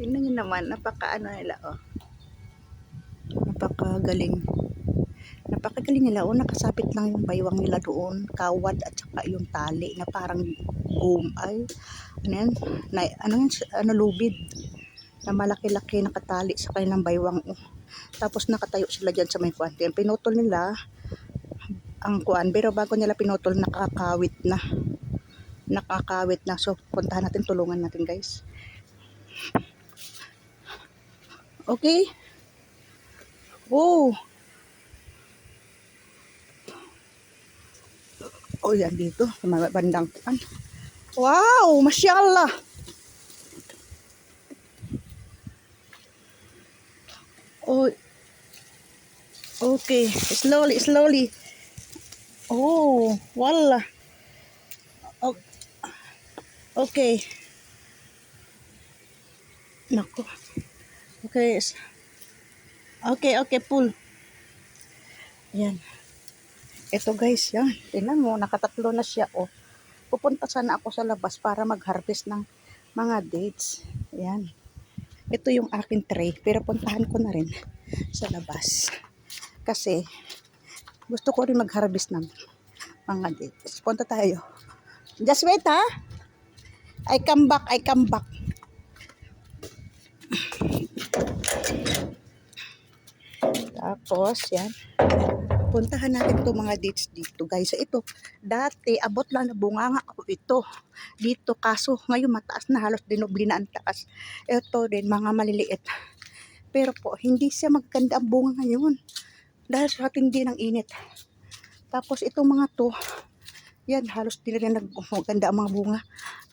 Tingnan nyo naman, napaka-ano nila, oh. Napakagaling. Napakagaling nila, oh. Nakasapit lang yung baywang nila doon. Kawad at saka yung tali na parang ay, ano yan? Ano, lubid. Na malaki-laki nakatali sa kanilang baywang, oh. Tapos nakatayo sila dyan sa may kuwan. Pinutol nila ang kuwan, pero bago nila pinutol, nakakawit na. So puntahan natin, tulungan natin, guys. Okay. Oh. Oh, yan dito sa bandang kuwan. Wow, masyaallah. Oh. Okay, slowly. Oh, wala. Okay. Nako. Okay. Okay, pull. Yan. Ito, guys, yan. Tingnan mo, nakatatlo na siya, oh. Pupunta sana ako sa labas para mag-harvest ng mga dates. Yan. Ito yung aking tray, pero puntahan ko na rin sa labas. Kasi gusto ko rin mag-harvest ng mga dates. Punta tayo. Just wait, ha? I come back. Tapos, yan. Puntahan natin itong mga dates dito, guys. Ito, dati, abot lang na bunganga ako ito. Dito, kaso, ngayon mataas na, halos dinubli na ang taas. Ito din, mga maliliit. Pero po, hindi siya maganda ang bunga ngayon. Dahil sa tindi ng init. Tapos, itong mga to, yan, halos di na nagmaganda ang mga bunga.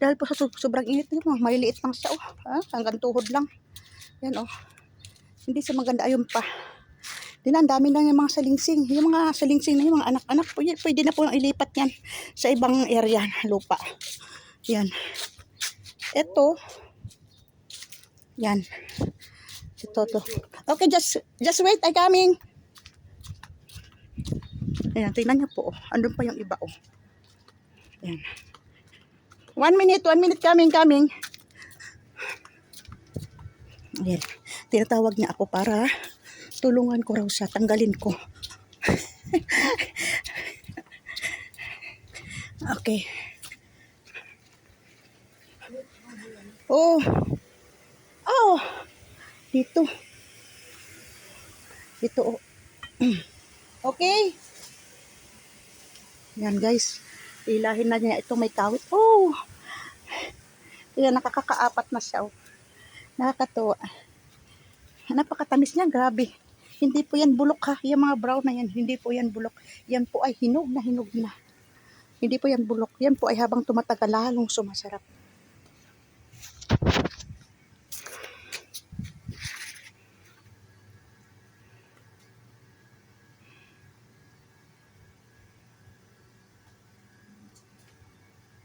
Dahil po sa sobrang init nito, maliliit lang siya, oh. Hanggang tuhod lang. Yan, oh. Hindi siya maganda, ayun pa. Ang dami na yung mga salingsing. Yung mga salingsing na yung mga anak-anak, pwede na po ilipat yan sa ibang area, lupa. Yan. Ito. Yan. Ito to. Okay, just wait, I coming. Ayan, tingnan niyo po. Andun pa yung iba, oh. Yan. 1 minute coming. Ayan. Tinatawag niya ako para tulungan ko raw siya, tanggalin ko. Okay. Oh. Dito, oh. Okay. Yan, guys. Ilahin na niya. Ito may kawit. Oh. Yan, nakakaapat na siya, oh. Nakakatuwa. Napakatamis niya, grabe. Hindi po yan bulok, ha. Yung mga brown na yan, hindi po yan bulok. Yan po ay hinog na. Hindi po yan bulok. Yan po ay habang tumatagal, lalong sumasarap.